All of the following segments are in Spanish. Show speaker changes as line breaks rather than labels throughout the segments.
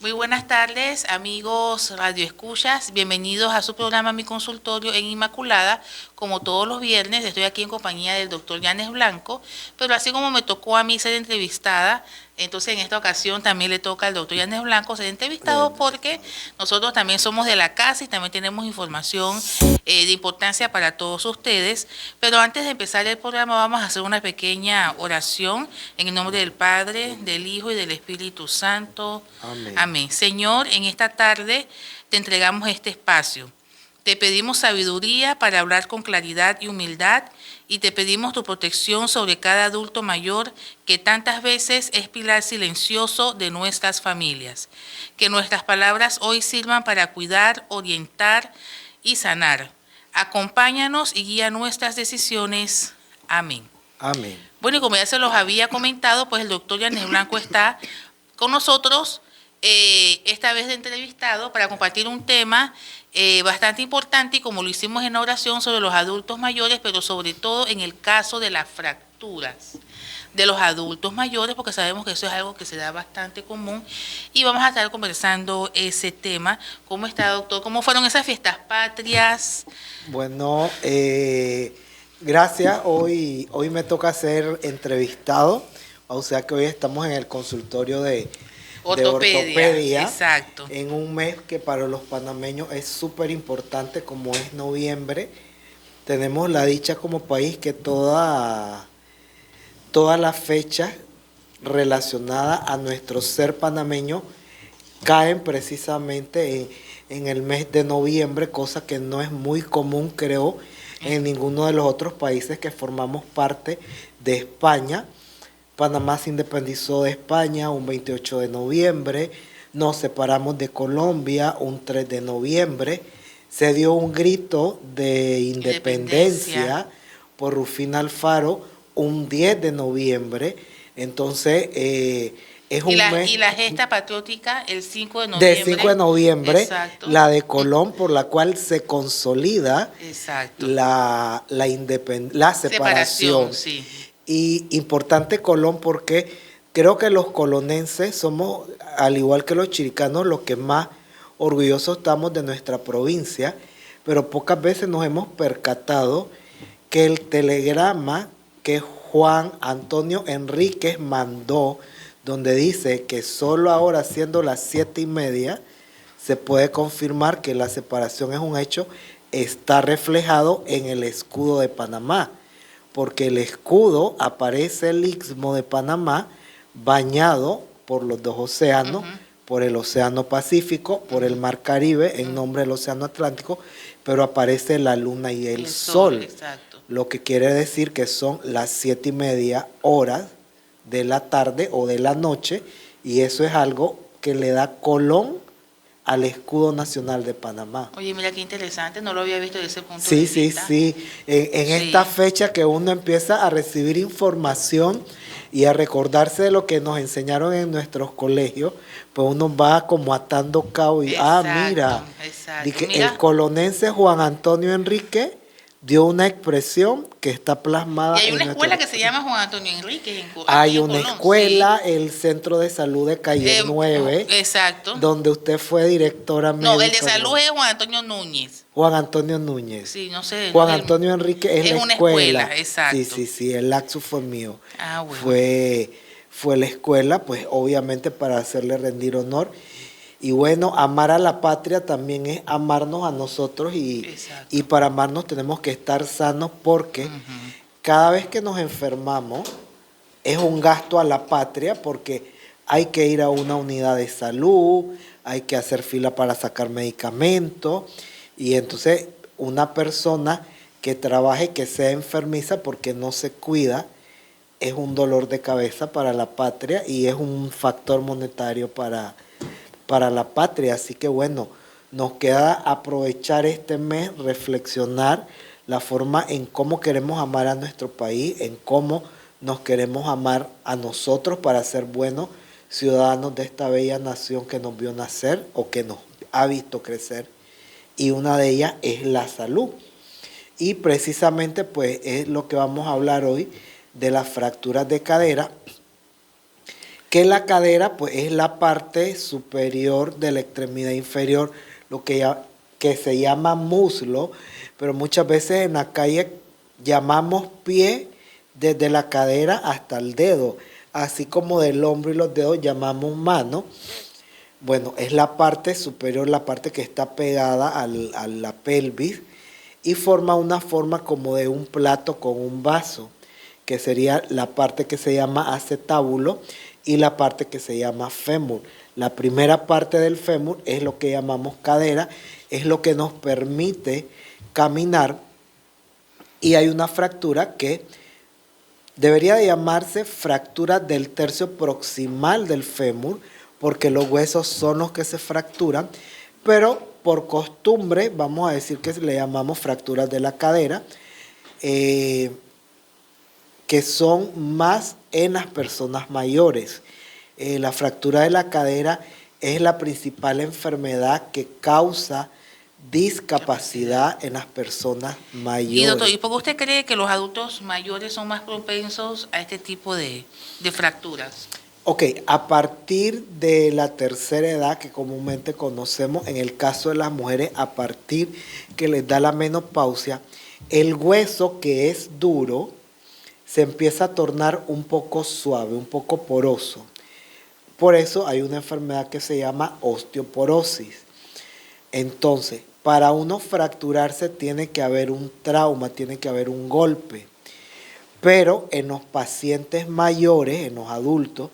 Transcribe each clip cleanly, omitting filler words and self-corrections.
Muy buenas tardes, amigos Radio Escuchas. Bienvenidos a su programa Mi Consultorio en Inmaculada. Como todos los viernes, estoy aquí en compañía del doctor Yanes Blanco, pero así como me tocó a mí ser entrevistada, entonces en esta ocasión también le toca al doctor Yanes Blanco ser entrevistado porque nosotros también somos de la casa y también tenemos información de importancia para todos ustedes. Pero antes de empezar el programa vamos a hacer una pequeña oración en el nombre del Padre, del Hijo y del Espíritu Santo.
Amén.
Amén. Señor, en esta tarde te entregamos este espacio. Te pedimos sabiduría para hablar con claridad y humildad y te pedimos tu protección sobre cada adulto mayor que tantas veces es pilar silencioso de nuestras familias. Que nuestras palabras hoy sirvan para cuidar, orientar y sanar. Acompáñanos y guía nuestras decisiones. Amén.
Amén.
Bueno, y como ya se los había comentado, pues el doctor Yanes Blanco está con nosotros, esta vez de entrevistado, para compartir un tema bastante importante, y como lo hicimos en la oración, sobre los adultos mayores, pero sobre todo en el caso de las fracturas de los adultos mayores, porque sabemos que eso es algo que se da bastante común, y vamos a estar conversando ese tema. ¿Cómo está, doctor? ¿Cómo fueron esas fiestas patrias?
Bueno, gracias. Hoy me toca ser entrevistado, o sea que hoy estamos en el consultorio de ortopedia.
Exacto.
En un mes que para los panameños es súper importante, como es noviembre. Tenemos la dicha como país que todas las fechas relacionadas a nuestro ser panameño caen precisamente en el mes de noviembre, cosa que no es muy común, creo, en ninguno de los otros países que formamos parte de España. Panamá se independizó de España un 28 de noviembre, nos separamos de Colombia un 3 de noviembre, se dio un grito de independencia por Rufina Alfaro un 10 de noviembre, entonces es un mes...
Y la gesta patriótica el 5 de noviembre.
Del 5 de noviembre,
exacto,
la de Colón, por la cual se consolida
exacto,
la separación.
Sí.
Y importante Colón porque creo que los colonenses somos, al igual que los chiricanos, los que más orgullosos estamos de nuestra provincia, pero pocas veces nos hemos percatado que el telegrama que Juan Antonio Enríquez mandó, donde dice que solo ahora, siendo las 7:30, se puede confirmar que la separación es un hecho, está reflejado en el escudo de Panamá, porque el escudo aparece el istmo de Panamá bañado por los dos océanos, por el Océano Pacífico, por el Mar Caribe, en nombre del Océano Atlántico, pero aparece la luna y el sol.
Exacto.
Lo que quiere decir que son las 7:30 horas de la tarde o de la noche, y eso es algo que le da colón al escudo nacional de Panamá.
Oye, mira qué interesante, no lo había visto desde ese punto
Sí,
de
sí,
vista.
sí. En
Sí.
esta fecha que uno empieza a recibir información y a recordarse de lo que nos enseñaron en nuestros colegios, pues uno va como atando cabo y, mira, el colonense Juan Antonio Enrique dio una expresión que está plasmada.
Y hay una escuela que se llama Juan Antonio Enríquez.
Hay una escuela, el Centro de Salud de Calle 9.
Exacto.
Donde usted fue directora médica.
No, el de salud es Juan Antonio Núñez.
Juan Antonio Núñez.
Sí, no sé.
Juan Antonio Enrique es la
una
escuela.
Exacto.
Sí, el laxo fue mío.
Ah, bueno.
Fue la escuela, pues obviamente para hacerle rendir honor. Y bueno, amar a la patria también es amarnos a nosotros, y para amarnos tenemos que estar sanos, porque cada vez que nos enfermamos es un gasto a la patria, porque hay que ir a una unidad de salud, hay que hacer fila para sacar medicamentos, y entonces una persona que trabaje, que sea enfermiza porque no se cuida, es un dolor de cabeza para la patria y es un factor monetario para la patria. Así que bueno, nos queda aprovechar este mes, reflexionar la forma en cómo queremos amar a nuestro país, en cómo nos queremos amar a nosotros para ser buenos ciudadanos de esta bella nación que nos vio nacer o que nos ha visto crecer, y una de ellas es la salud. Y precisamente pues es lo que vamos a hablar hoy, de las fracturas de cadera. que la cadera pues es la parte superior de la extremidad inferior, lo que se llama muslo, pero muchas veces en la calle llamamos pie desde la cadera hasta el dedo, así como del hombro y los dedos llamamos mano. Bueno, es la parte superior, la parte que está pegada a la pelvis y forma una forma como de un plato con un vaso, que sería la parte que se llama acetábulo y la parte que se llama fémur. La primera parte del fémur es lo que llamamos cadera, es lo que nos permite caminar, y hay una fractura que debería de llamarse fractura del tercio proximal del fémur, porque los huesos son los que se fracturan, pero por costumbre vamos a decir que le llamamos fracturas de la cadera, que son más en las personas mayores. La fractura de la cadera es la principal enfermedad que causa discapacidad en las personas mayores.
Y doctor, ¿y por qué usted cree que los adultos mayores son más propensos a este tipo de fracturas?
Ok, a partir de la tercera edad que comúnmente conocemos, en el caso de las mujeres, a partir que les da la menopausia, el hueso que es duro se empieza a tornar un poco suave, un poco poroso. Por eso hay una enfermedad que se llama osteoporosis. Entonces, para uno fracturarse tiene que haber un trauma, tiene que haber un golpe. Pero en los pacientes mayores, en los adultos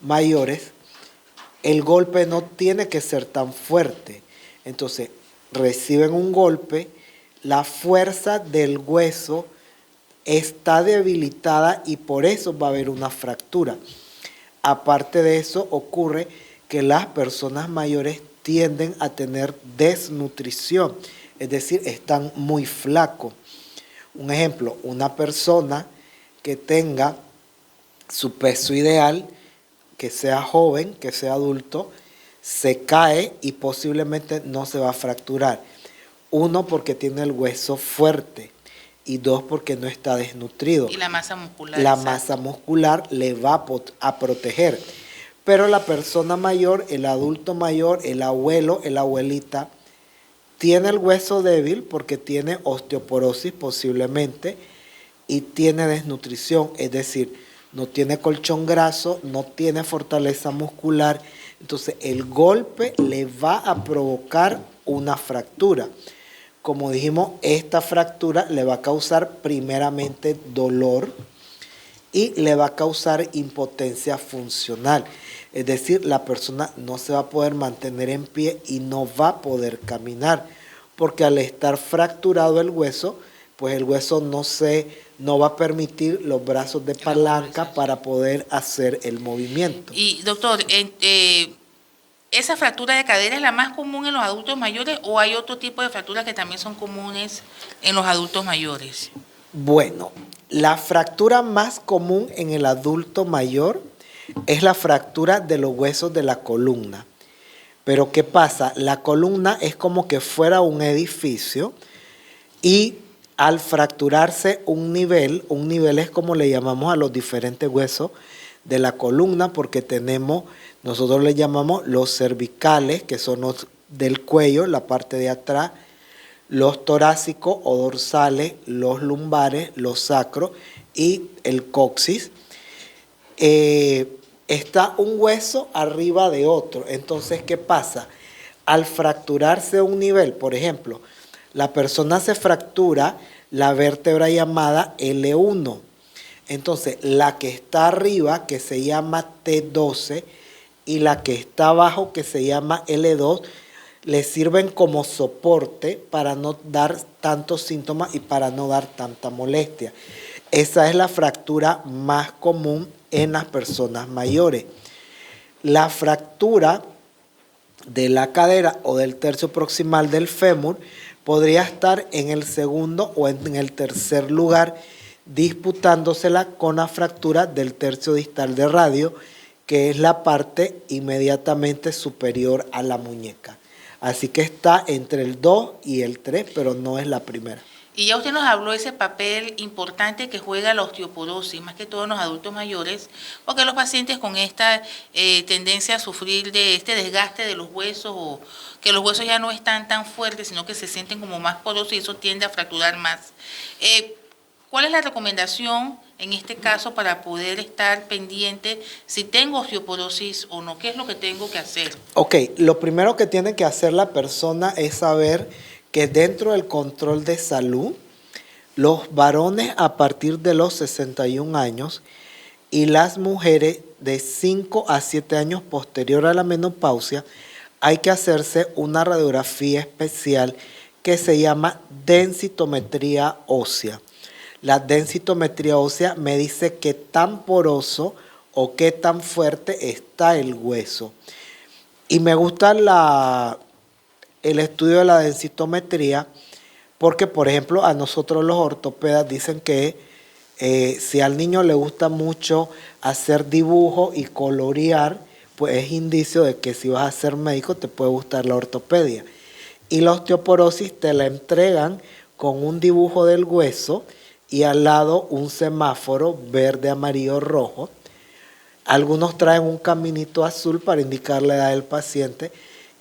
mayores, el golpe no tiene que ser tan fuerte. Entonces, reciben un golpe, la fuerza del hueso está debilitada y por eso va a haber una fractura. Aparte de eso, ocurre que las personas mayores tienden a tener desnutrición, es decir, están muy flacos. Un ejemplo, una persona que tenga su peso ideal, que sea joven, que sea adulto, se cae y posiblemente no se va a fracturar. Uno, porque tiene el hueso fuerte, y dos, porque no está desnutrido.
Y la masa muscular.
La masa muscular le va a proteger. Pero la persona mayor, el adulto mayor, el abuelo, la abuelita, tiene el hueso débil porque tiene osteoporosis posiblemente y tiene desnutrición, es decir, no tiene colchón graso, no tiene fortaleza muscular. Entonces el golpe le va a provocar una fractura. Como dijimos, esta fractura le va a causar primeramente dolor y le va a causar impotencia funcional. Es decir, la persona no se va a poder mantener en pie y no va a poder caminar, porque al estar fracturado el hueso, pues el hueso no va a permitir los brazos de palanca para poder hacer el movimiento.
Y doctor, ¿esa fractura de cadera es la más común en los adultos mayores o hay otro tipo de fracturas que también son comunes en los adultos mayores?
Bueno, la fractura más común en el adulto mayor es la fractura de los huesos de la columna. Pero ¿qué pasa? La columna es como que fuera un edificio y al fracturarse un nivel es como le llamamos a los diferentes huesos de la columna, porque nosotros le llamamos los cervicales, que son los del cuello, la parte de atrás, los torácicos o dorsales, los lumbares, los sacros y el coxis. Está un hueso arriba de otro. Entonces, ¿qué pasa? Al fracturarse un nivel, por ejemplo, la persona se fractura la vértebra llamada L1. Entonces, la que está arriba, que se llama T12, y la que está abajo, que se llama L2, le sirven como soporte para no dar tantos síntomas y para no dar tanta molestia. Esa es la fractura más común en las personas mayores. La fractura de la cadera o del tercio proximal del fémur podría estar en el segundo o en el tercer lugar, disputándosela con la fractura del tercio distal de radio, que es la parte inmediatamente superior a la muñeca. Así que está entre el 2 y el 3, pero no es la primera.
Y ya usted nos habló de ese papel importante que juega la osteoporosis, más que todo en los adultos mayores, porque los pacientes con esta tendencia a sufrir de este desgaste de los huesos, o que los huesos ya no están tan fuertes, sino que se sienten como más porosos y eso tiende a fracturar más. ¿Cuál es la recomendación en este caso para poder estar pendiente si tengo osteoporosis o no? ¿Qué es lo que tengo que hacer?
Ok, lo primero que tiene que hacer la persona es saber que dentro del control de salud, los varones a partir de los 61 años y las mujeres de 5 a 7 años posterior a la menopausia, hay que hacerse una radiografía especial que se llama densitometría ósea. La densitometría ósea me dice qué tan poroso o qué tan fuerte está el hueso. Y me gusta el estudio de la densitometría porque, por ejemplo, a nosotros los ortopedas dicen que si al niño le gusta mucho hacer dibujo y colorear, pues es indicio de que si vas a ser médico te puede gustar la ortopedia. Y la osteoporosis te la entregan con un dibujo del hueso y al lado un semáforo verde, amarillo, rojo. Algunos traen un caminito azul para indicar la edad del paciente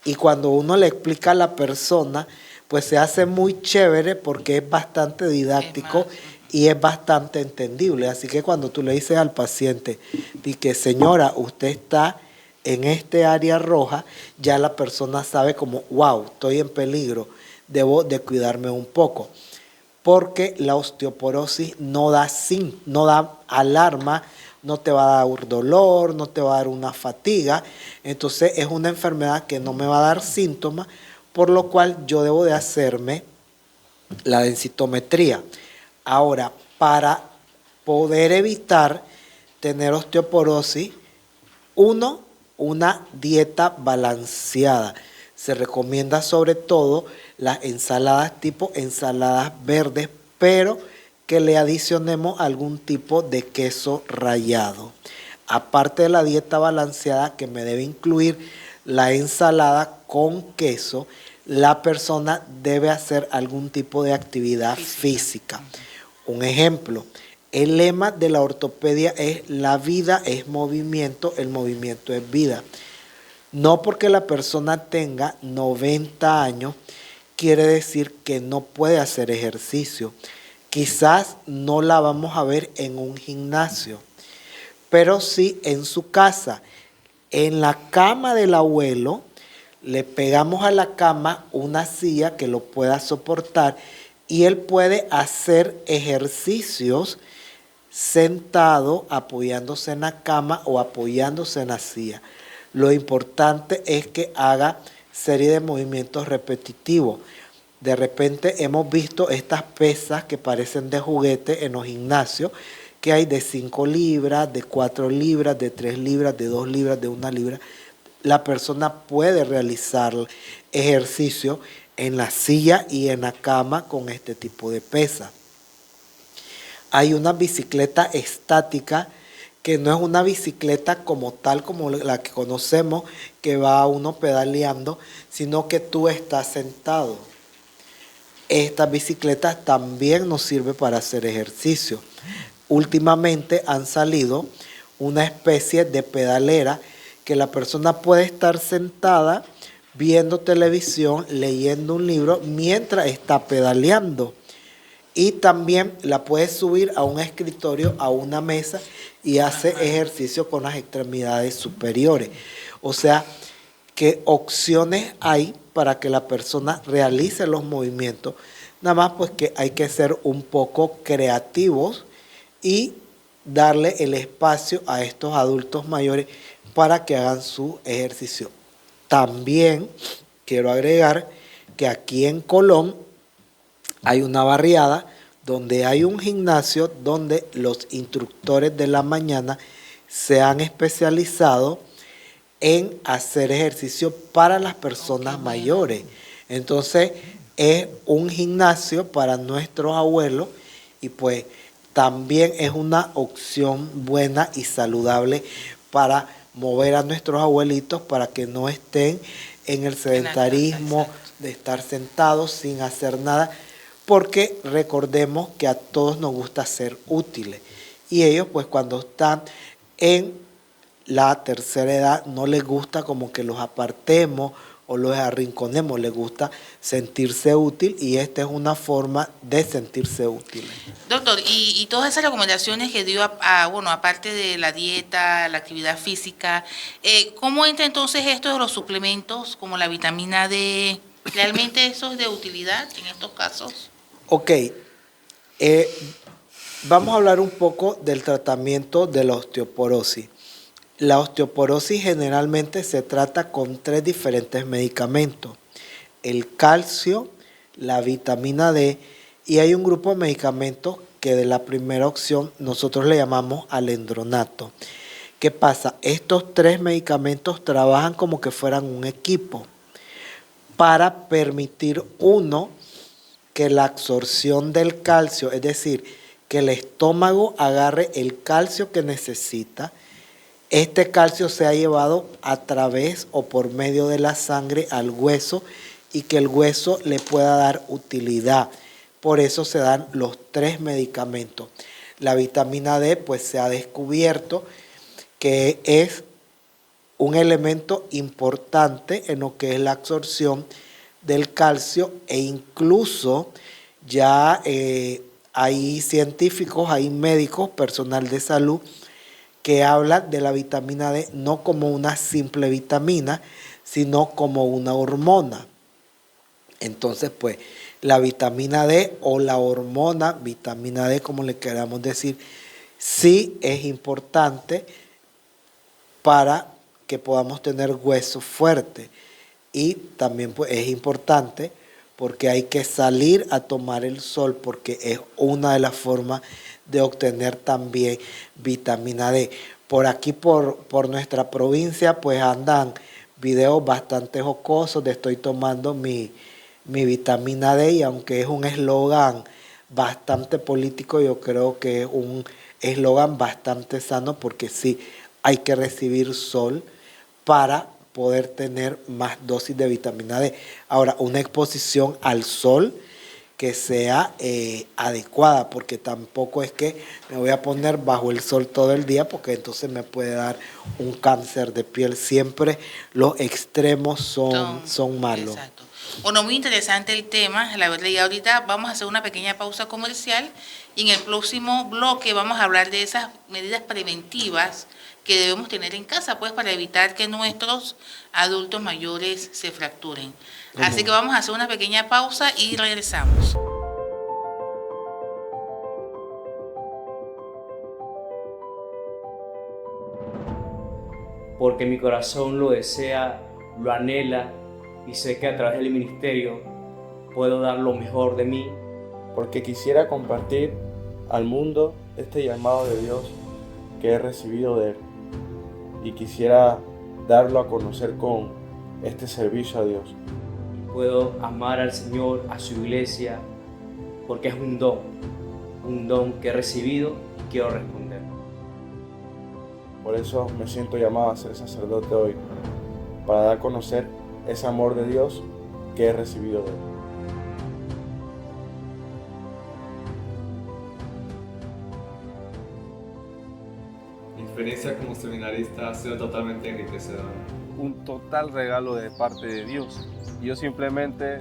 y cuando uno le explica a la persona, pues se hace muy chévere porque es bastante didáctico y es bastante entendible. Así que cuando tú le dices al paciente, di que señora, usted está en este área roja, ya la persona sabe como, wow, estoy en peligro, debo de cuidarme un poco. Porque la osteoporosis no da alarma, no te va a dar dolor, no te va a dar una fatiga. Entonces es una enfermedad que no me va a dar síntomas, por lo cual yo debo de hacerme la densitometría. Ahora, para poder evitar tener osteoporosis, una dieta balanceada. Se recomienda sobre todo las ensaladas tipo ensaladas verdes, pero que le adicionemos algún tipo de queso rallado. Aparte de la dieta balanceada que me debe incluir la ensalada con queso, la persona debe hacer algún tipo de actividad física. Un ejemplo, el lema de la ortopedia es la vida es movimiento, el movimiento es vida. No porque la persona tenga 90 años quiere decir que no puede hacer ejercicio. Quizás no la vamos a ver en un gimnasio, pero sí en su casa. En la cama del abuelo le pegamos a la cama una silla que lo pueda soportar y él puede hacer ejercicios sentado, apoyándose en la cama o apoyándose en la silla. Lo importante es que haga serie de movimientos repetitivos. De repente hemos visto estas pesas que parecen de juguete en los gimnasios, que hay de 5 libras, de 4 libras, de 3 libras, de 2 libras, de 1 libra. La persona puede realizar ejercicio en la silla y en la cama con este tipo de pesas. Hay una bicicleta estática que no es una bicicleta como tal, como la que conocemos, que va uno pedaleando, sino que tú estás sentado. Estas bicicletas también nos sirven para hacer ejercicio. Últimamente han salido una especie de pedalera que la persona puede estar sentada viendo televisión, leyendo un libro mientras está pedaleando. Y también la puedes subir a un escritorio, a una mesa y hace ejercicio con las extremidades superiores. O sea, ¿qué opciones hay para que la persona realice los movimientos? Nada más pues que hay que ser un poco creativos y darle el espacio a estos adultos mayores para que hagan su ejercicio. También quiero agregar que aquí en Colón hay una barriada donde hay un gimnasio donde los instructores de la mañana se han especializado en hacer ejercicio para las personas mayores. Entonces es un gimnasio para nuestros abuelos y pues también es una opción buena y saludable para mover a nuestros abuelitos para que no estén en el sedentarismo de estar sentados sin hacer nada, porque recordemos que a todos nos gusta ser útiles y ellos pues cuando están en la tercera edad no les gusta como que los apartemos o los arrinconemos, les gusta sentirse útil y esta es una forma de sentirse útil.
Doctor, y todas esas recomendaciones que dio, bueno, aparte de la dieta, la actividad física, ¿cómo entra entonces esto de los suplementos como la vitamina D? ¿Realmente eso es de utilidad en estos casos?
Ok, vamos a hablar un poco del tratamiento de la osteoporosis. La osteoporosis generalmente se trata con 3 diferentes medicamentos: el calcio, la vitamina D y hay un grupo de medicamentos que de la primera opción nosotros le llamamos alendronato. ¿Qué pasa? Estos 3 medicamentos trabajan como que fueran un equipo para permitir que la absorción del calcio, es decir, que el estómago agarre el calcio que necesita. Este calcio se ha llevado a través o por medio de la sangre al hueso y que el hueso le pueda dar utilidad. Por eso se dan los 3 medicamentos. La vitamina D pues se ha descubierto que es un elemento importante en lo que es la absorción del calcio e incluso ya hay científicos, hay médicos, personal de salud que habla de la vitamina D no como una simple vitamina, sino como una hormona. Entonces, pues, la vitamina D o la hormona, vitamina D, como le queramos decir, sí es importante para que podamos tener huesos fuertes. Y también pues, es importante porque hay que salir a tomar el sol porque es una de las formas de obtener también vitamina D. Por aquí, por nuestra provincia, pues andan videos bastante jocosos de estoy tomando mi vitamina D y aunque es un eslogan bastante político, yo creo que es un eslogan bastante sano porque sí, hay que recibir sol para poder tener más dosis de vitamina D. Ahora, una exposición al sol que sea adecuada, porque tampoco es que me voy a poner bajo el sol todo el día, porque entonces me puede dar un cáncer de piel. Siempre los extremos son malos.
Exacto. Bueno, muy interesante el tema, la verdad, y ahorita vamos a hacer una pequeña pausa comercial y en el próximo bloque vamos a hablar de esas medidas preventivas que debemos tener en casa, pues, para evitar que nuestros adultos mayores se fracturen. Así que vamos a hacer una pequeña pausa y regresamos.
Porque mi corazón lo desea, lo anhela y sé que a través del ministerio puedo dar lo mejor de mí.
Porque quisiera compartir al mundo este llamado de Dios que he recibido de Él y quisiera darlo a conocer con este servicio a Dios.
Puedo amar al Señor, a su iglesia, porque es un don que he recibido y quiero responder.
Por eso me siento llamado a ser sacerdote hoy, para dar a conocer ese amor de Dios que he recibido de Él.
Mi experiencia como seminarista ha sido totalmente enriquecedora.
Un total regalo de parte de Dios. Yo simplemente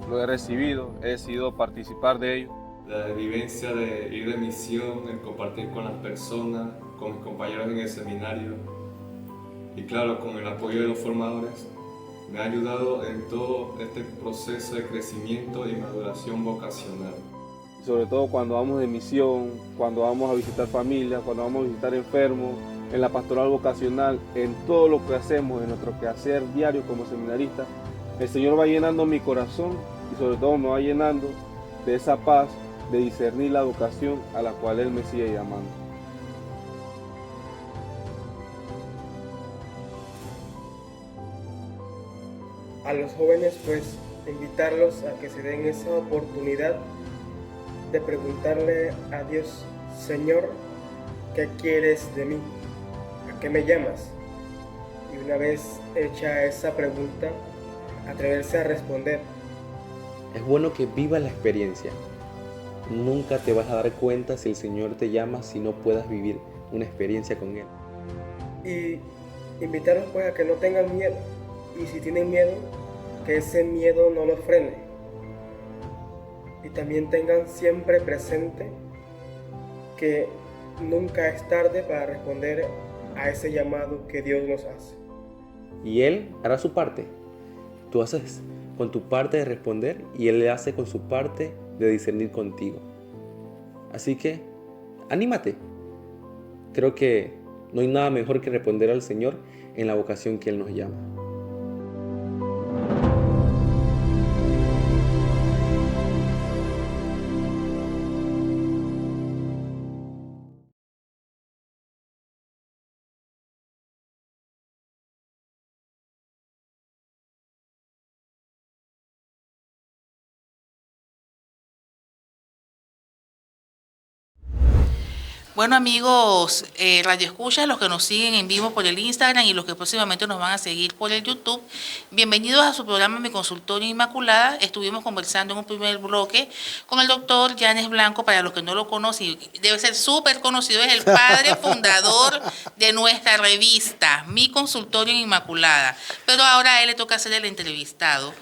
lo he recibido, he decidido participar de ello.
La vivencia de ir de misión, el compartir con las personas, con mis compañeros en el seminario y claro, con el apoyo de los formadores, me ha ayudado en todo este proceso de crecimiento y maduración vocacional.
Sobre todo cuando vamos de misión, cuando vamos a visitar familias, cuando vamos a visitar enfermos, en la pastoral vocacional, en todo lo que hacemos, en nuestro quehacer diario como seminaristas, el Señor va llenando mi corazón y sobre todo me va llenando de esa paz de discernir la vocación a la cual Él me sigue llamando.
A los jóvenes, pues, invitarlos a que se den esa oportunidad de preguntarle a Dios: Señor, ¿qué quieres de mí? ¿A qué me llamas? Y una vez hecha esa pregunta, atreverse a responder.
Es bueno que vivas la experiencia, Nunca te vas a dar cuenta si el Señor te llama si no puedas vivir una experiencia con Él.
Y invitarlos pues a que no tengan miedo. Y si tienen miedo, que ese miedo no los frene. Y también tengan siempre presente que nunca es tarde para responder a ese llamado que Dios nos hace.
Y Él hará su parte. Tú haces con tu parte de responder y Él le hace con su parte de discernir contigo. Así que, anímate. Creo que no hay nada mejor que responder al Señor en la vocación que Él nos llama.
Bueno, amigos, Radio Escuchas, los que nos siguen en vivo por el Instagram y los que próximamente nos van a seguir por el YouTube, bienvenidos a su programa Mi Consultorio Inmaculada. Estuvimos conversando en un primer bloque con el doctor Yanes Blanco. Para los que no lo conocen, debe ser súper conocido, es el padre fundador de nuestra revista Mi Consultorio Inmaculada, pero ahora a él le toca ser el entrevistado.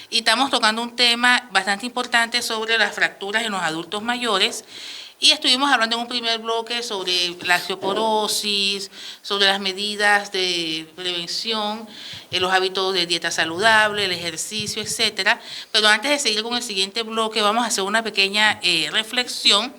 Y estamos tocando un tema bastante importante sobre las fracturas en los adultos mayores. Y estuvimos hablando en un primer bloque sobre la osteoporosis, sobre las medidas de prevención, los hábitos de dieta saludable, el ejercicio, etcétera. Pero antes de seguir con el siguiente bloque, vamos a hacer una pequeña reflexión.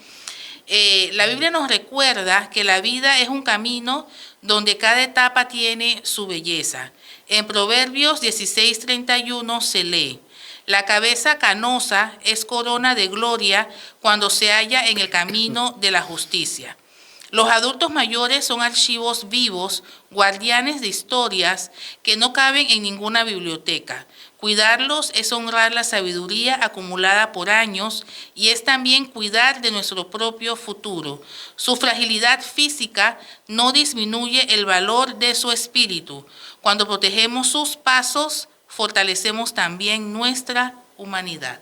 La Biblia nos recuerda que la vida es un camino donde cada etapa tiene su belleza. En Proverbios 16:31 se lee: la cabeza canosa es corona de gloria cuando se halla en el camino de la justicia. Los adultos mayores son archivos vivos, guardianes de historias que no caben en ninguna biblioteca. Cuidarlos es honrar la sabiduría acumulada por años y es también cuidar de nuestro propio futuro. Su fragilidad física no disminuye el valor de su espíritu. Cuando protegemos sus pasos, fortalecemos también nuestra humanidad.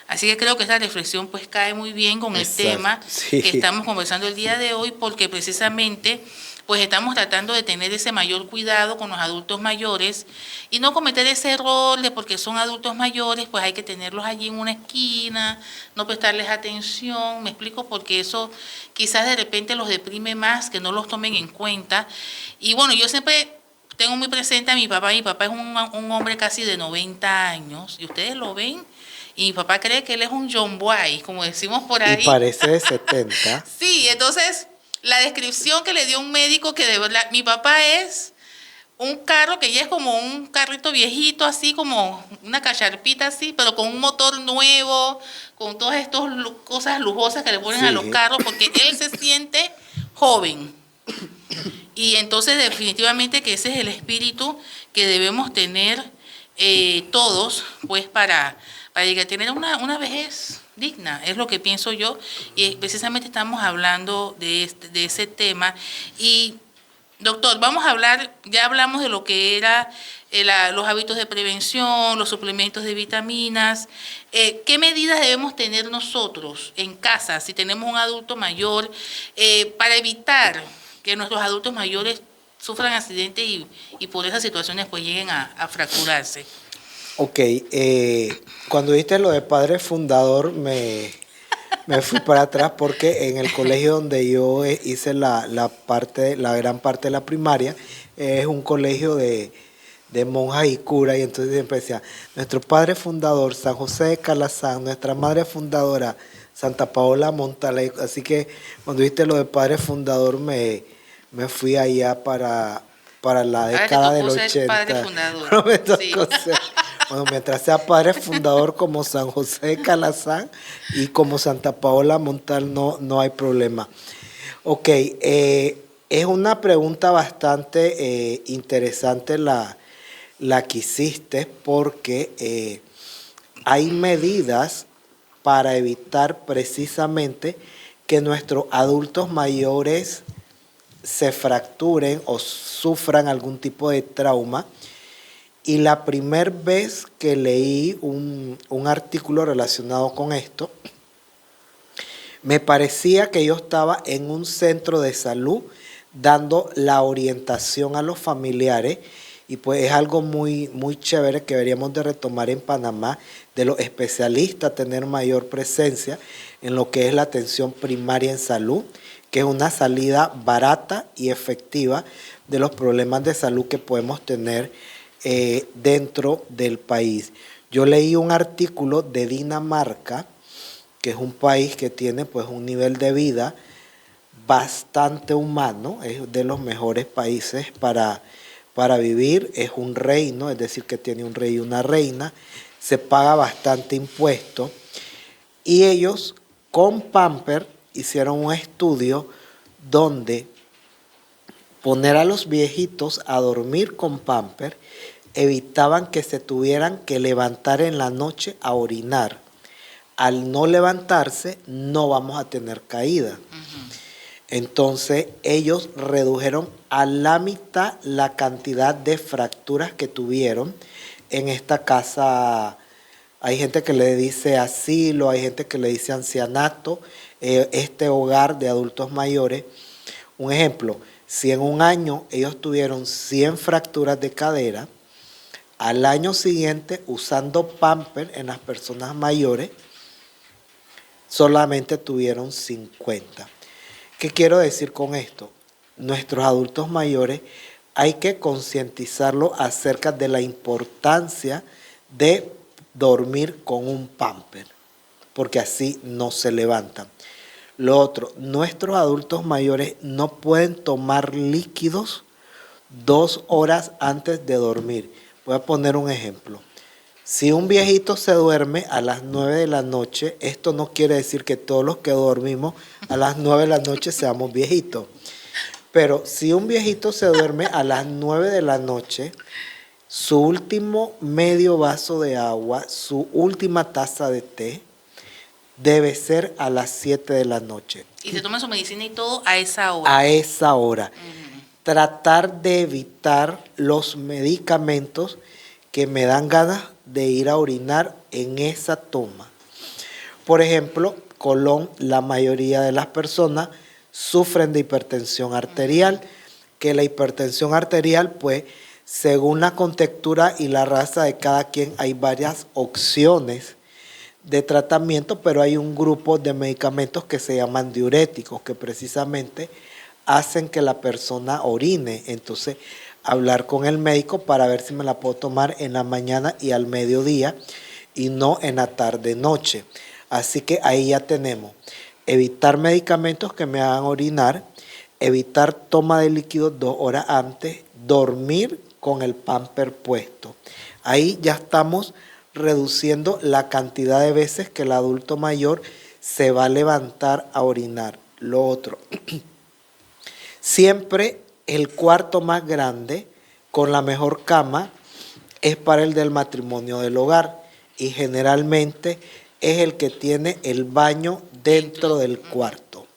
Así que creo que esta reflexión pues cae muy bien con el tema que estamos conversando el día de hoy, porque precisamente pues estamos tratando de tener ese mayor cuidado con los adultos mayores y no cometer ese error de porque son adultos mayores, pues hay que tenerlos allí en una esquina, no prestarles atención. Me explico, porque eso quizás de repente los deprime más, que no los tomen en cuenta. Y bueno, yo siempre tengo muy presente a mi papá. Mi papá es un hombre casi de 90 años, y ustedes lo ven, y mi papá cree que él es un John Boy, como decimos por ahí.
Y parece de 70.
Sí, entonces la descripción que le dio un médico, que de verdad, mi papá es un carro que ya es como un carrito viejito, así como una cacharpita así, pero con un motor nuevo, con todas estas cosas lujosas que le ponen a los carros, porque él se siente joven. Y entonces definitivamente que ese es el espíritu que debemos tener todos, pues para llegar a tener una vejez digna, es lo que pienso yo. Y precisamente estamos hablando de ese tema. Y doctor, vamos a hablar, ya hablamos de lo que era los hábitos de prevención, los suplementos de vitaminas. ¿Qué medidas debemos tener nosotros en casa si tenemos un adulto mayor para evitar que nuestros adultos mayores sufran accidentes y por esas situaciones pues lleguen a fracturarse?
Ok, cuando dijiste lo de padre fundador me fui para atrás, porque en el colegio donde yo hice la gran parte de la primaria es un colegio de monjas y curas, y entonces siempre decía: nuestro padre fundador San José de Calazán, nuestra madre fundadora Santa Paola Montalay. Así que cuando dijiste lo de padre fundador me fui allá para la década del 80.
Padre fundador.
No me tocó ser. Bueno, mientras sea padre fundador como San José de Calazán y como Santa Paola Montal, no hay problema. Ok, es una pregunta bastante interesante la que hiciste, porque hay medidas para evitar precisamente que nuestros adultos mayores se fracturen o sufran algún tipo de trauma. Y la primera vez que leí un artículo relacionado con esto, Me parecía que yo estaba en un centro de salud dando la orientación a los familiares y pues es algo muy, muy chévere que deberíamos de retomar en Panamá, de los especialistas tener mayor presencia en lo que es la atención primaria en salud, que es una salida barata y efectiva de los problemas de salud que podemos tener dentro del país. Yo leí un artículo de Dinamarca, que es un país que tiene pues un nivel de vida bastante humano, es de los mejores países para vivir, es un reino, es decir, que tiene un rey y una reina, se paga bastante impuesto y ellos con Pamper hicieron un estudio donde poner a los viejitos a dormir con Pamper evitaban que se tuvieran que levantar en la noche a orinar. Al no levantarse no vamos a tener caída. Entonces ellos redujeron a la mitad la cantidad de fracturas que tuvieron en esta casa. Hay gente que le dice asilo, hay gente que le dice ancianato, este hogar de adultos mayores. Un ejemplo, si en un año ellos tuvieron 100 fracturas de cadera, al año siguiente, usando Pamper en las personas mayores, solamente tuvieron 50. ¿Qué quiero decir con esto? Nuestros adultos mayores hay que concientizarlos acerca de la importancia de dormir con un Pamper, porque así no se levantan. Lo otro, nuestros adultos mayores no pueden tomar líquidos 2 horas antes de dormir. Voy a poner un ejemplo. Si un viejito se duerme a las 9 de la noche, esto no quiere decir que todos los que dormimos a las 9 de la noche seamos viejitos. Pero si un viejito se duerme a las 9 de la noche, su último medio vaso de agua, su última taza de té, debe ser a las 7 de la noche.
Y se toma su medicina y todo a esa hora.
A esa hora. Tratar de evitar los medicamentos que me dan ganas de ir a orinar en esa toma. Por ejemplo, Colón, la mayoría de las personas sufren de hipertensión arterial, que la hipertensión arterial, pues, según la contextura y la raza de cada quien, hay varias opciones de tratamiento, pero hay un grupo de medicamentos que se llaman diuréticos, que precisamente hacen que la persona orine. Entonces, hablar con el médico para ver si me la puedo tomar en la mañana y al mediodía y no en la tarde-noche. Así que ahí ya tenemos, evitar medicamentos que me hagan orinar, evitar toma de líquidos 2 horas antes, dormir con el Pamper puesto. Ahí ya estamos reduciendo la cantidad de veces que el adulto mayor se va a levantar a orinar. Lo otro, siempre el cuarto más grande con la mejor cama es para el del matrimonio del hogar y generalmente es el que tiene el baño dentro del cuarto.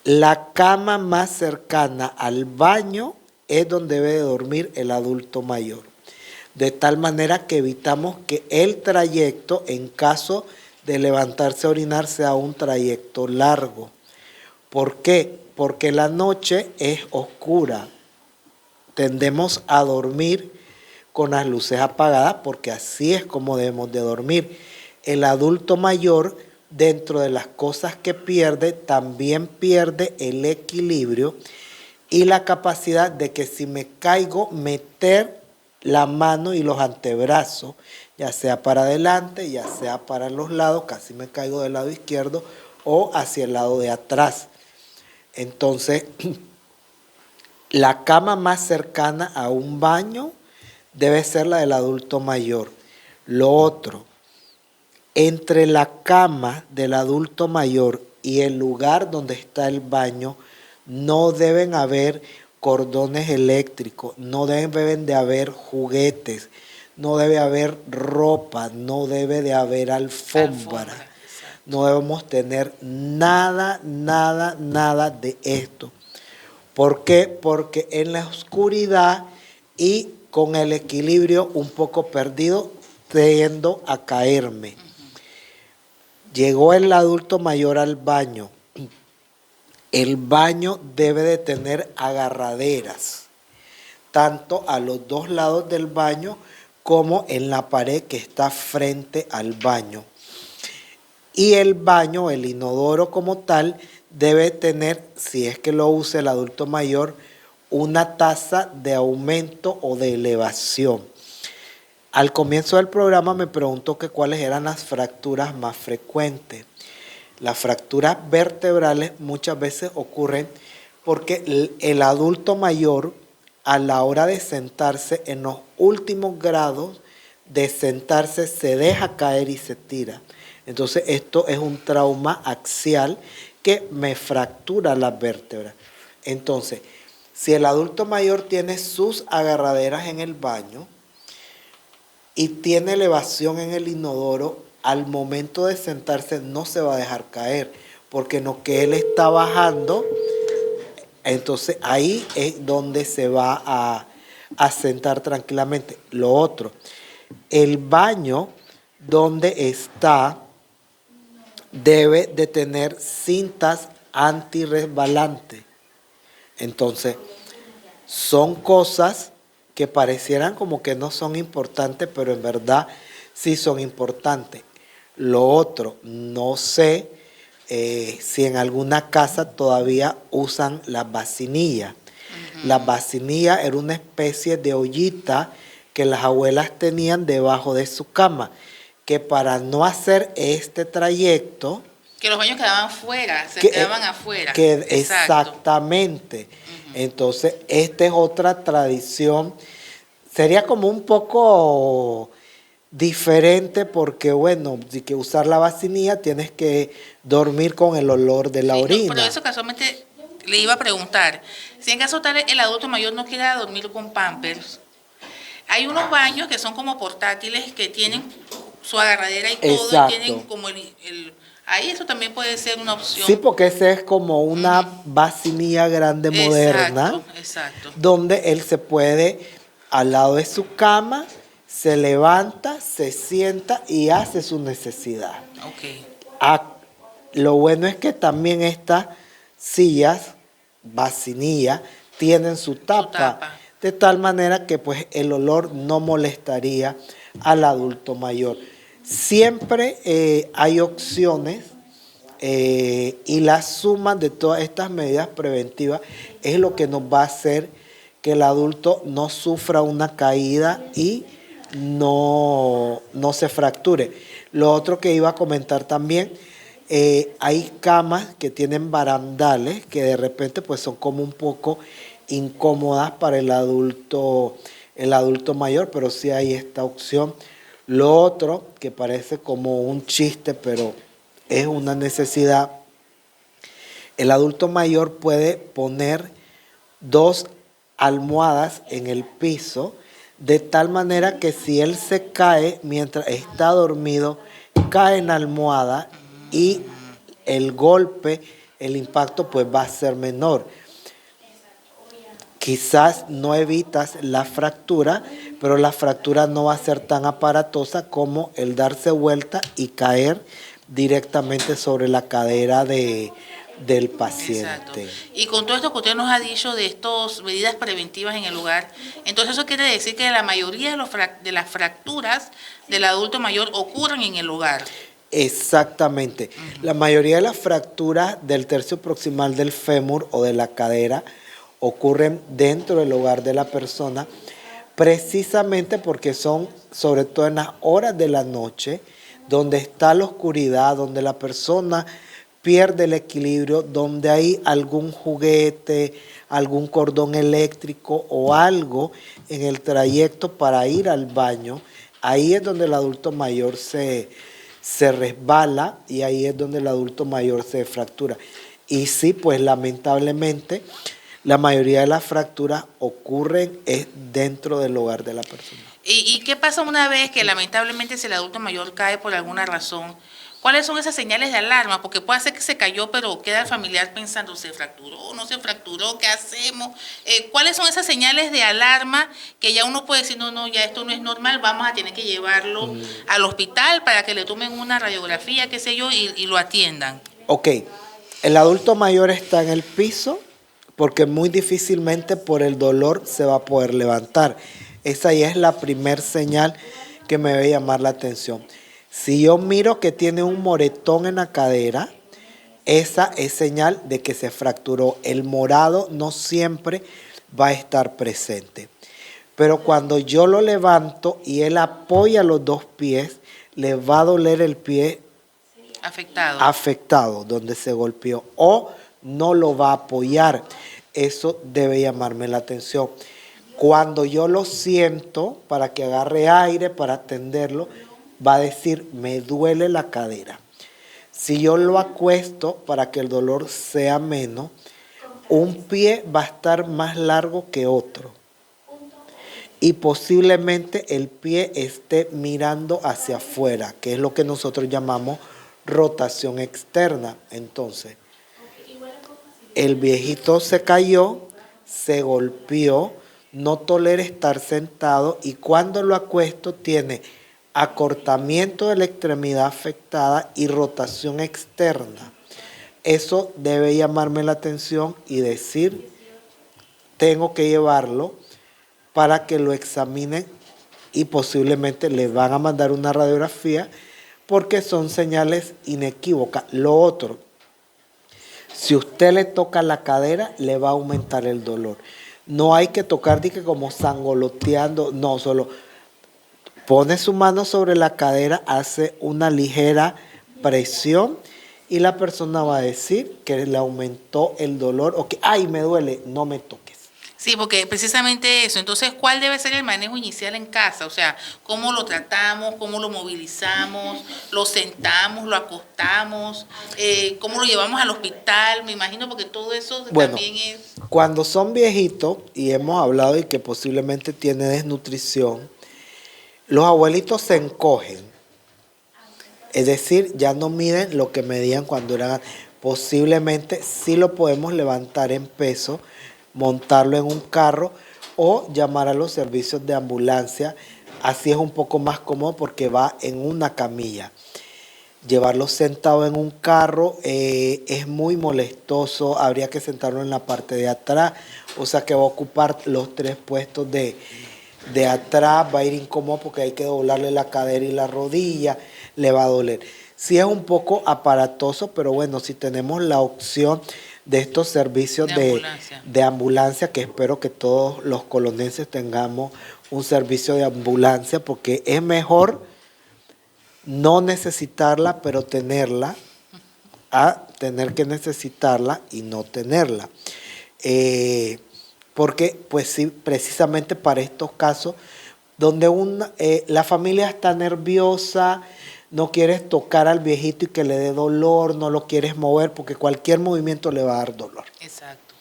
La cama más cercana al baño es donde debe de dormir el adulto mayor. De tal manera que evitamos que el trayecto, en caso de levantarse a orinar, sea un trayecto largo. ¿Por qué? Porque la noche es oscura. Tendemos a dormir con las luces apagadas porque así es como debemos de dormir. El adulto mayor, dentro de las cosas que pierde, también pierde el equilibrio y la capacidad de que si me caigo, meter la mano y los antebrazos, ya sea para adelante, ya sea para los lados, casi me caigo del lado izquierdo o hacia el lado de atrás. Entonces, la cama más cercana a un baño debe ser la del adulto mayor. Lo otro, entre la cama del adulto mayor y el lugar donde está el baño, no deben haber cordones eléctricos, no deben de haber juguetes, no debe haber ropa, no debe de haber alfombra. No debemos tener nada de esto. ¿Por qué? Porque en la oscuridad y con el equilibrio un poco perdido, tiendo a caerme. Llegó el adulto mayor al baño. El baño debe de tener agarraderas, tanto a los dos lados del baño como en la pared que está frente al baño. Y el baño, el inodoro como tal, debe tener, si es que lo usa el adulto mayor, una tasa de aumento o de elevación. Al comienzo del programa me preguntó que cuáles eran las fracturas más frecuentes. Las fracturas vertebrales muchas veces ocurren porque el adulto mayor, a la hora de sentarse, en los últimos grados de sentarse, se deja caer y se tira. Entonces esto es un trauma axial que me fractura las vértebras. Entonces, si el adulto mayor tiene sus agarraderas en el baño y tiene elevación en el inodoro, al momento de sentarse no se va a dejar caer, porque en lo que él está bajando, entonces ahí es donde se va a sentar tranquilamente. Lo otro, el baño donde está debe de tener cintas antirresbalantes. Entonces, son cosas que parecieran como que no son importantes, pero en verdad sí son importantes. Lo otro, no sé si en alguna casa todavía usan las vacinillas. La vacinilla era una especie de ollita que las abuelas tenían debajo de su cama, que para no hacer este trayecto...
Que los baños quedaban fuera, quedaban afuera.
Exactamente. Entonces, esta es otra tradición. Sería como un poco diferente porque, bueno, si que usar la vacinilla tienes que dormir con el olor de la orina.
No, pero eso casualmente le iba a preguntar. Si en caso tal el adulto mayor no quiera dormir con Pampers, hay unos baños que son como portátiles que tienen su agarradera y todo,
exacto,
y tienen como ahí eso también puede ser una opción.
Sí, porque ese es como una vacinilla grande moderna,
exacto,
donde él se puede, al lado de su cama, se levanta, se sienta y hace su necesidad.
Okay.
Lo bueno es que también estas sillas, vacinilla, tienen su tapa, de tal manera que pues el olor no molestaría al adulto mayor. Siempre hay opciones y la suma de todas estas medidas preventivas es lo que nos va a hacer que el adulto no sufra una caída y no se fracture. Lo otro que iba a comentar también, hay camas que tienen barandales que de repente pues son como un poco incómodas para el adulto mayor, pero sí hay esta opción. Lo otro, que parece como un chiste, pero es una necesidad, el adulto mayor puede poner 2 almohadas en el piso, de tal manera que si él se cae mientras está dormido, cae en la almohada y el golpe, el impacto, pues va a ser menor. Quizás no evitas la fractura, pero la fractura no va a ser tan aparatosa como el darse vuelta y caer directamente sobre la cadera del paciente.
Exacto. Y con todo esto que usted nos ha dicho de estas medidas preventivas en el hogar, entonces eso quiere decir que la mayoría de las fracturas del adulto mayor ocurren en el hogar.
Exactamente. La mayoría de las fracturas del tercio proximal del fémur o de la cadera ocurren dentro del hogar de la persona, precisamente porque son, sobre todo en las horas de la noche, donde está la oscuridad, donde la persona pierde el equilibrio, donde hay algún juguete, algún cordón eléctrico o algo en el trayecto para ir al baño. Ahí es donde el adulto mayor se resbala y ahí es donde el adulto mayor se fractura. Y sí, pues lamentablemente la mayoría de las fracturas ocurren dentro del hogar de la persona.
¿Y qué pasa una vez que lamentablemente si el adulto mayor cae por alguna razón? ¿Cuáles son esas señales de alarma? Porque puede ser que se cayó, pero queda el familiar pensando, ¿se fracturó? ¿No se fracturó? ¿Qué hacemos? ¿Cuáles son esas señales de alarma que ya uno puede decir, no, ya esto no es normal, vamos a tener que llevarlo al hospital para que le tomen una radiografía, qué sé yo, y lo atiendan?
Ok, el adulto mayor está en el piso porque muy difícilmente por el dolor se va a poder levantar. Esa ya es la primer señal que me debe llamar la atención. Si yo miro que tiene un moretón en la cadera, esa es señal de que se fracturó. El morado no siempre va a estar presente. Pero cuando yo lo levanto y él apoya los dos pies, le va a doler el pie afectado donde se golpeó, o no lo va a apoyar. Eso debe llamarme la atención. Cuando yo lo siento, para que agarre aire, para atenderlo, va a decir, me duele la cadera. Si yo lo acuesto para que el dolor sea menos, un pie va a estar más largo que otro. Y posiblemente el pie esté mirando hacia afuera, que es lo que nosotros llamamos rotación externa. Entonces, el viejito se cayó, se golpeó, no tolera estar sentado y cuando lo acuesto tiene acortamiento de la extremidad afectada y rotación externa. Eso debe llamarme la atención y decir, tengo que llevarlo para que lo examinen y posiblemente le van a mandar una radiografía porque son señales inequívocas. Lo otro, si usted le toca la cadera, le va a aumentar el dolor. No hay que tocar como sangoloteando, no, solo pone su mano sobre la cadera, hace una ligera presión y la persona va a decir que le aumentó el dolor o que, ay, me duele, no me toques.
Sí, porque precisamente eso. Entonces, ¿cuál debe ser el manejo inicial en casa? O sea, ¿cómo lo tratamos? ¿Cómo lo movilizamos? ¿Lo sentamos? ¿Lo acostamos? ¿Cómo lo llevamos al hospital? Me imagino porque todo eso también es...
Cuando son viejitos, y hemos hablado y que posiblemente tiene desnutrición, los abuelitos se encogen. Es decir, ya no miden lo que medían cuando eran... Posiblemente sí lo podemos levantar en peso, montarlo en un carro o llamar a los servicios de ambulancia. Así es un poco más cómodo porque va en una camilla. Llevarlo sentado en un carro es muy molestoso, habría que sentarlo en la parte de atrás, o sea que va a ocupar los 3 puestos de atrás, va a ir incómodo porque hay que doblarle la cadera y la rodilla, le va a doler. Sí es un poco aparatoso, pero bueno, si tenemos la opción de estos servicios de ambulancia, que espero que todos los colonenses tengamos un servicio de ambulancia, porque es mejor no necesitarla, pero tenerla, a tener que necesitarla y no tenerla. Porque, pues sí, precisamente para estos casos, donde la familia está nerviosa, no quieres tocar al viejito y que le dé dolor, no lo quieres mover porque cualquier movimiento le va a dar dolor.
Exacto.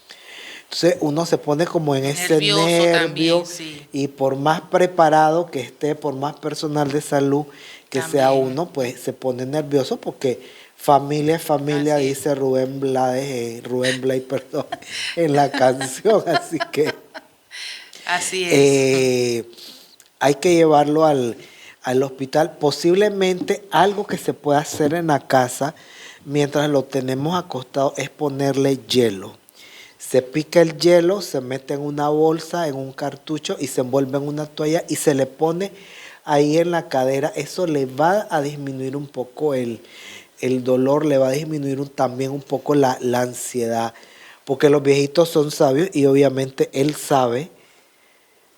Entonces uno se pone como en ese nervio también, sí. Y por más preparado que esté, por más personal de salud que también sea uno, pues se pone nervioso porque familia es familia, así dice Rubén Blades, perdón, en la canción, así que
así es.
Hay que llevarlo al hospital. Posiblemente algo que se pueda hacer en la casa mientras lo tenemos acostado es ponerle hielo. Se pica el hielo, se mete en una bolsa, en un cartucho y se envuelve en una toalla y se le pone ahí en la cadera. Eso le va a disminuir un poco el dolor, le va a disminuir también un poco la ansiedad, porque los viejitos son sabios y obviamente él sabe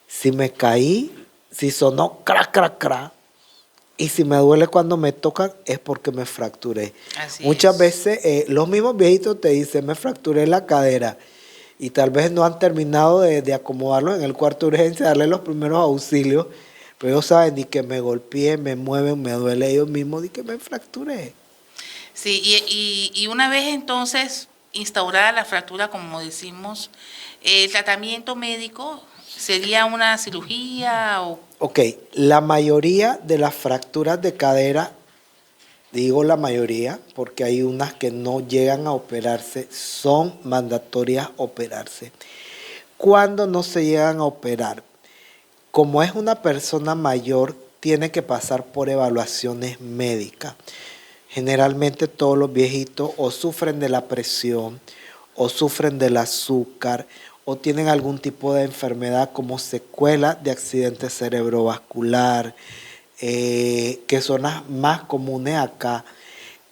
si me caí, si sonó crac, crac, crac, y si me duele cuando me tocan es porque me fracturé. Muchas veces los mismos viejitos te dicen, me fracturé la cadera, y tal vez no han terminado de acomodarlo en el cuarto de urgencia, darle los primeros auxilios, pero ellos saben ni que me golpeé, me mueven, me duele ellos mismos, ni que me fracturé.
Sí, y una vez entonces instaurada la fractura, como decimos, el tratamiento médico sería una cirugía o...
Ok, la mayoría de las fracturas de cadera digo la mayoría, porque hay unas que no llegan a operarse, son mandatorias operarse. ¿Cuándo no se llegan a operar? Como es una persona mayor, tiene que pasar por evaluaciones médicas. Generalmente todos los viejitos o sufren de la presión, o sufren del azúcar, o tienen algún tipo de enfermedad como secuela de accidente cerebrovascular, que son las más comunes acá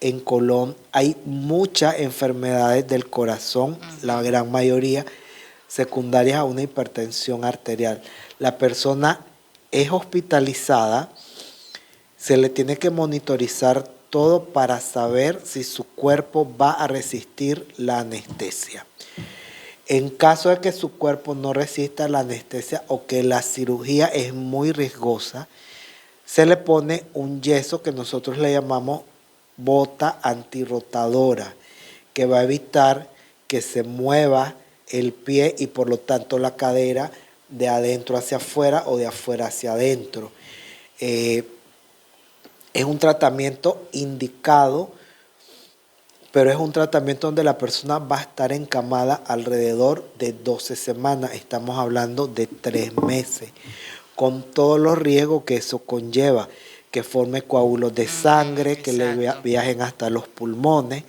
en Colón. Hay muchas enfermedades del corazón, la gran mayoría secundarias a una hipertensión arterial. La persona es hospitalizada, se le tiene que monitorizar todo para saber si su cuerpo va a resistir la anestesia. En caso de que su cuerpo no resista la anestesia o que la cirugía es muy riesgosa, se le pone un yeso que nosotros le llamamos bota antirrotadora, que va a evitar que se mueva el pie y por lo tanto la cadera de adentro hacia afuera o de afuera hacia adentro. Es un tratamiento indicado, pero es un tratamiento donde la persona va a estar encamada alrededor de 12 semanas. Estamos hablando de 3 meses, con todos los riesgos que eso conlleva, que forme coágulos de sangre, que le viajen hasta los pulmones,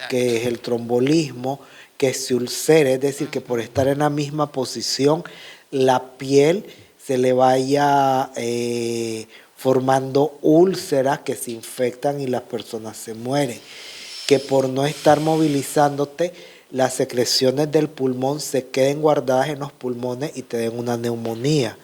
que es el trombolismo, que se ulcere, es decir, que por estar en la misma posición, la piel se le vaya formando úlceras que se infectan y las personas se mueren. Que por no estar movilizándote, las secreciones del pulmón se queden guardadas en los pulmones y te den una neumonía.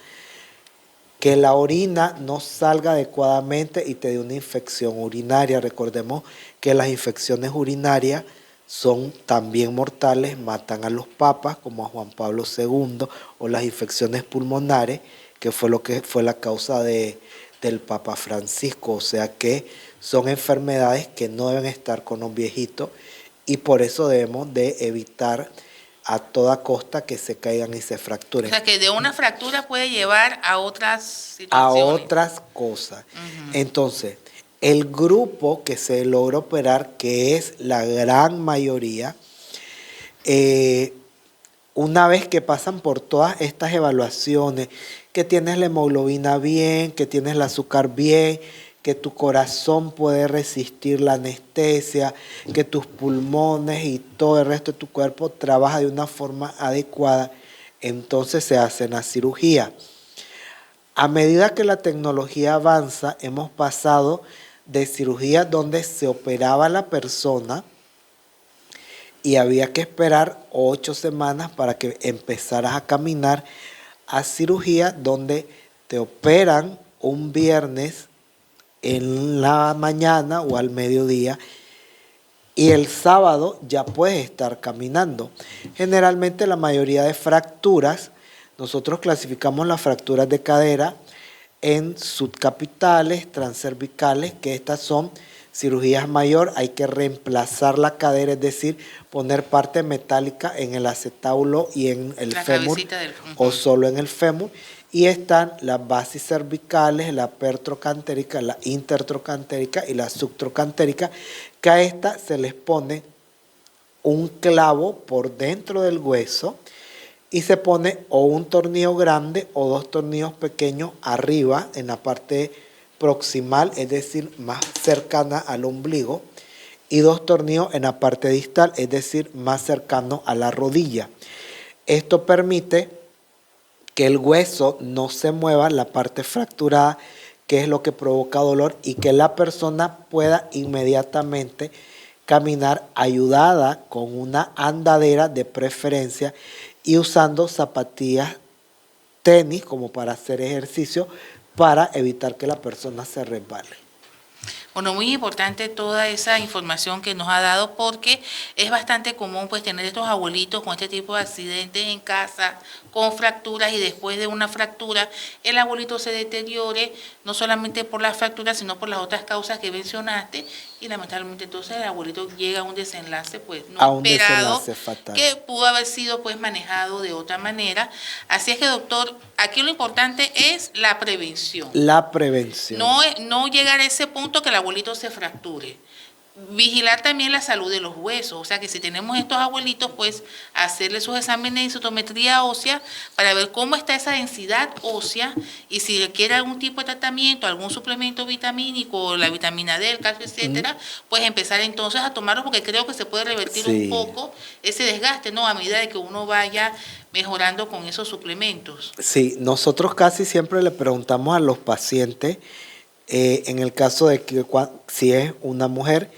Que la orina no salga adecuadamente y te dé una infección urinaria. Recordemos que las infecciones urinarias son también mortales, matan a los papas, como a Juan Pablo II, o las infecciones pulmonares, que fue lo que fue la causa del Papa Francisco. O sea que son enfermedades que no deben estar con los viejitos y por eso debemos de evitar a toda costa que se caigan y se fracturen.
O sea, que de una fractura puede llevar a otras situaciones.
A otras cosas. Entonces, el grupo que se logra operar, que es la gran mayoría, una vez que pasan por todas estas evaluaciones, que tienes la hemoglobina bien, que tienes el azúcar bien, que tu corazón puede resistir la anestesia, que tus pulmones y todo el resto de tu cuerpo trabaja de una forma adecuada, entonces se hace la cirugía. A medida que la tecnología avanza, hemos pasado de cirugías donde se operaba a la persona y había que esperar 8 semanas para que empezaras a caminar, a cirugía donde te operan un viernes en la mañana o al mediodía y el sábado ya puedes estar caminando. Generalmente la mayoría de fracturas, nosotros clasificamos las fracturas de cadera en subcapitales, transcervicales, que estas son cirugías mayor, hay que reemplazar la cadera, es decir, poner parte metálica en el acetábulo y en el fémur o solo en el fémur. Y están las bases cervicales, la pertrocantérica, la intertrocantérica y la subtrocantérica, que a estas se les pone un clavo por dentro del hueso y se pone o un tornillo grande o 2 tornillos pequeños arriba en la parte proximal, es decir, más cercana al ombligo, y 2 tornillos en la parte distal, es decir, más cercano a la rodilla. Esto permite que el hueso no se mueva, la parte fracturada, que es lo que provoca dolor, y que la persona pueda inmediatamente caminar ayudada con una andadera de preferencia y usando zapatillas tenis como para hacer ejercicio para evitar que la persona se resbale.
Bueno, muy importante toda esa información que nos ha dado porque es bastante común pues tener estos abuelitos con este tipo de accidentes en casa, con fracturas y después de una fractura el abuelito se deteriore, no solamente por la fractura sino por las otras causas que mencionaste y lamentablemente entonces el abuelito llega a un desenlace pues no esperado, que pudo haber sido pues manejado de otra manera. Así es que doctor, aquí lo importante es la prevención.
La prevención.
No llegar a ese punto que el abuelito abuelito se fracture. Vigilar también la salud de los huesos, o sea que si tenemos estos abuelitos, pues hacerle sus exámenes de citometría ósea para ver cómo está esa densidad ósea y si requiere algún tipo de tratamiento, algún suplemento vitamínico, la vitamina D, el calcio, etcétera, pues empezar entonces a tomarlo porque creo que se puede revertir un poco ese desgaste, ¿no? A medida de que uno vaya mejorando con esos suplementos.
Sí, nosotros casi siempre le preguntamos a los pacientes, en el caso de que si es una mujer,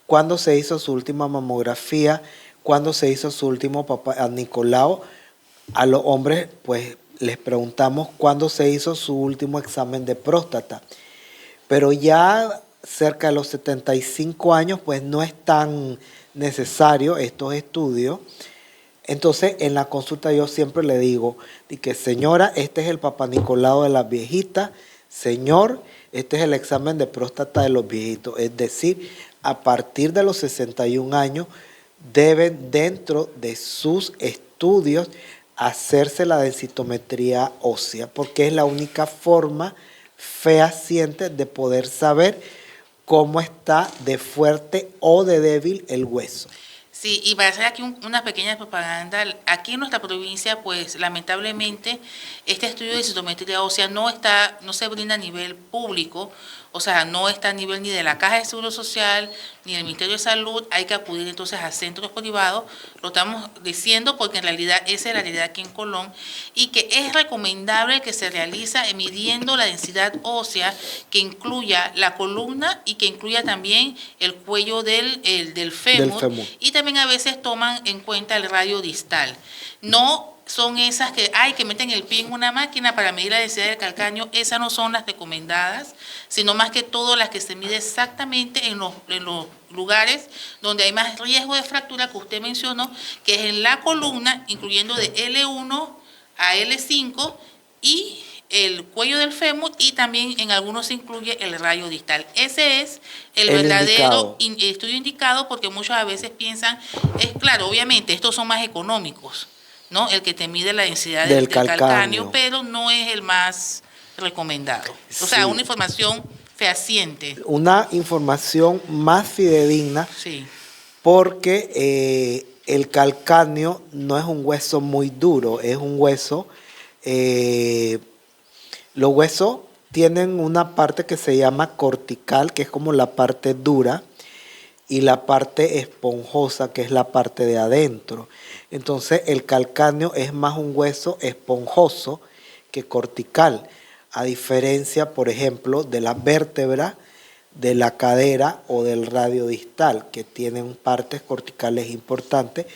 cuándo se hizo su última mamografía, cuándo se hizo su último papá Nicolau. A los hombres, pues les preguntamos cuándo se hizo su último examen de próstata. Pero ya cerca de los 75 años, pues no es tan necesario estos estudios. Entonces, en la consulta yo siempre le digo que señora, este es el papá Nicolau de las viejitas, señor, este es el examen de próstata de los viejitos. Es decir, a partir de los 61 años deben dentro de sus estudios hacerse la densitometría ósea, porque es la única forma fehaciente de poder saber cómo está de fuerte o de débil el hueso.
Sí, y para hacer aquí una pequeña propaganda, aquí en nuestra provincia, pues lamentablemente este estudio de citometría ósea no se brinda a nivel público, o sea, no está a nivel ni de la Caja de Seguro Social, ni del Ministerio de Salud. Hay que acudir entonces a centros privados. Lo estamos diciendo porque en realidad esa es la realidad aquí en Colón, y que es recomendable que se realiza midiendo la densidad ósea, que incluya la columna y que incluya también el cuello del fémur, y también a veces toman en cuenta el radio distal. No son esas que meten el pie en una máquina para medir la densidad del calcáneo. Esas no son las recomendadas, sino más que todo las que se mide exactamente en los lugares donde hay más riesgo de fractura que usted mencionó, que es en la columna, incluyendo de L1 a L5 y el cuello del fémur, y también en algunos se incluye el radio distal. Ese es el verdadero estudio indicado, porque muchos a veces piensan, claro, obviamente estos son más económicos, ¿no? El que te mide la densidad del calcáneo, pero no es el más recomendado. O sea, una información fehaciente.
Una información más fidedigna, porque el calcáneo no es un hueso muy duro, es un hueso... los huesos tienen una parte que se llama cortical, que es como la parte dura, y la parte esponjosa, que es la parte de adentro. Entonces, el calcáneo es más un hueso esponjoso que cortical, a diferencia, por ejemplo, de la vértebra, de la cadera o del radio distal, que tienen partes corticales importantes,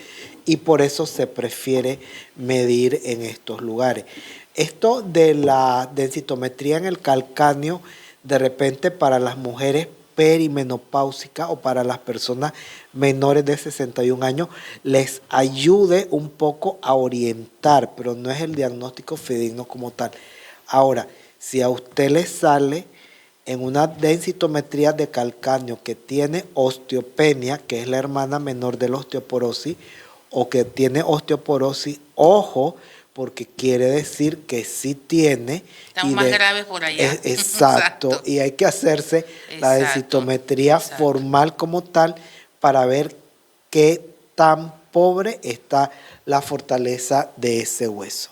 y por eso se prefiere medir en estos lugares. Esto de la densitometría en el calcáneo, de repente para las mujeres perimenopáusicas o para las personas menores de 61 años, les ayude un poco a orientar, pero no es el diagnóstico fidedigno como tal. Ahora, si a usted le sale en una densitometría de calcáneo que tiene osteopenia, que es la hermana menor de la osteoporosis, o que tiene osteoporosis, ojo, porque quiere decir que sí tiene.
Están más graves por allá.
Exacto, y hay que hacerse la densitometría formal como tal para ver qué tan pobre está la fortaleza de ese hueso.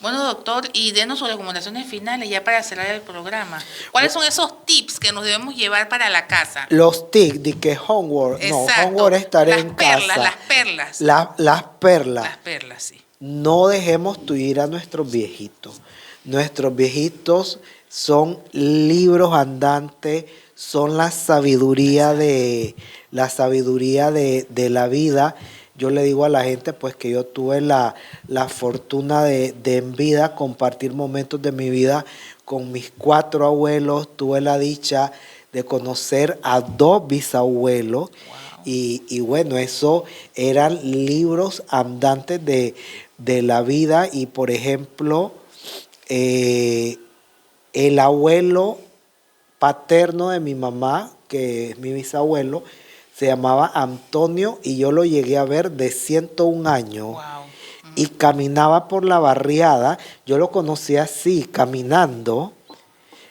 Bueno, doctor, y denos sus recomendaciones finales ya para cerrar el programa. ¿Cuáles son esos tips que nos debemos llevar para la casa?
Los tips de que homework, homework es estar en casa.
Las perlas.
Las perlas.
Las perlas, sí.
No dejemos tuir a nuestros viejitos. Nuestros viejitos son libros andantes, son la sabiduría de la vida. Yo le digo a la gente pues que yo tuve la fortuna de en vida compartir momentos de mi vida con mis 4 abuelos. Tuve la dicha de conocer a 2 bisabuelos. Y bueno, eso eran libros andantes de la vida. Y por ejemplo, el abuelo paterno de mi mamá, que es mi bisabuelo, se llamaba Antonio, y yo lo llegué a ver de 101 años. Y caminaba por la barriada. Yo lo conocí así, caminando.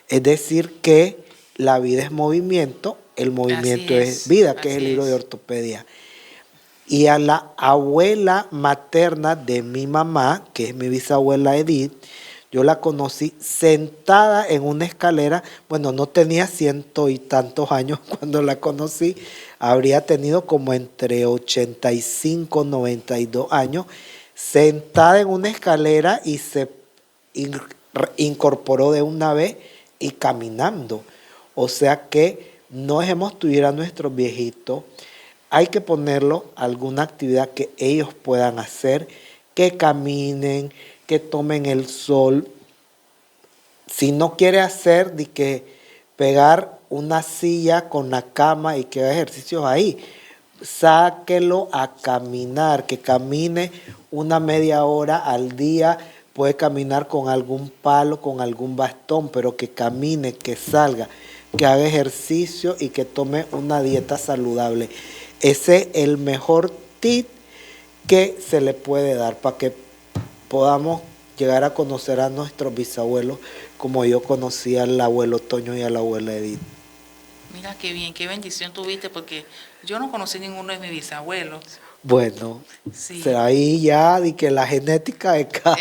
Es decir, que la vida es movimiento, el movimiento es vida, que es el libro de ortopedia. Y a la abuela materna de mi mamá, que es mi bisabuela Edith, yo la conocí sentada en una escalera. Bueno, no tenía 100 y tantos años cuando la conocí, habría tenido como entre 85 y 92 años, sentada en una escalera y se incorporó de una vez y caminando. O sea que no dejemos tuviera a nuestros viejitos. Hay que ponerlo a alguna actividad que ellos puedan hacer, que caminen, que tomen el sol. Si no quiere hacer de que pegar una silla con la cama y que haga ejercicios ahí, sáquelo a caminar, que camine una media hora al día. Puede caminar con algún palo, con algún bastón, pero que camine, que salga, que haga ejercicio y que tome una dieta saludable. Ese es el mejor tip que se le puede dar para que podamos llegar a conocer a nuestros bisabuelos como yo conocí al abuelo Toño y a la abuela Edith.
Mira qué bien, qué bendición tuviste, porque yo no conocí ninguno de mis bisabuelos.
Bueno,
Sí.
será ahí ya de que la genética de cada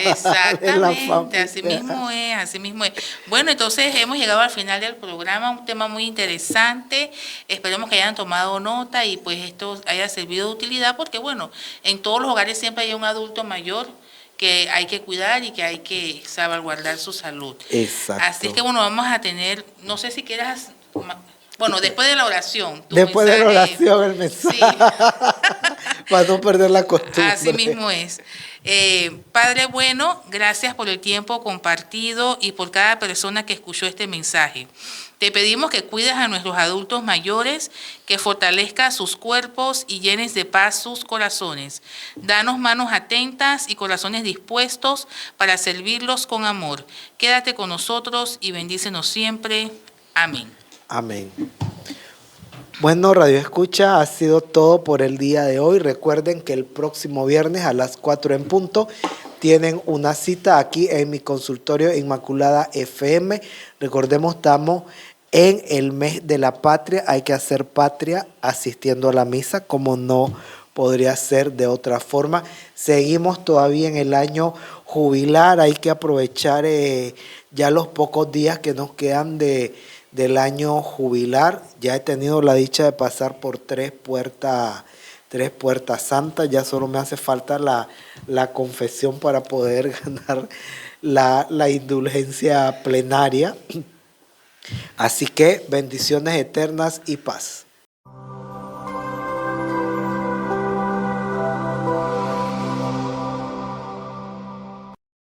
de la familia.
Así mismo es, así mismo es. Bueno, entonces hemos llegado al final del programa, un tema muy interesante. Esperemos que hayan tomado nota y pues esto haya servido de utilidad, porque bueno, en todos los hogares siempre hay un adulto mayor que hay que cuidar y que hay que salvaguardar su salud.
Exacto.
Así que bueno, vamos a tener, no sé si quieras, bueno, después de la oración.
Después de la oración, el mensaje.
Sí.
Para no perder la costumbre.
Así mismo es. Padre bueno, gracias por el tiempo compartido y por cada persona que escuchó este mensaje. Te pedimos que cuides a nuestros adultos mayores, que fortalezcas sus cuerpos y llenes de paz sus corazones. Danos manos atentas y corazones dispuestos para servirlos con amor. Quédate con nosotros y bendícenos siempre. Amén.
Amén. Bueno, Radio Escucha, ha sido todo por el día de hoy. Recuerden que el próximo viernes a las 4 en punto tienen una cita aquí en mi consultorio Inmaculada FM. Recordemos, estamos en el mes de la patria. Hay que hacer patria asistiendo a la misa, como no podría ser de otra forma. Seguimos todavía en el año jubilar. Hay que aprovechar ya los pocos días que nos quedan del año jubilar. Ya he tenido la dicha de pasar por tres puertas santas. Ya solo me hace falta la confesión para poder ganar la indulgencia plenaria. Así que bendiciones eternas y paz.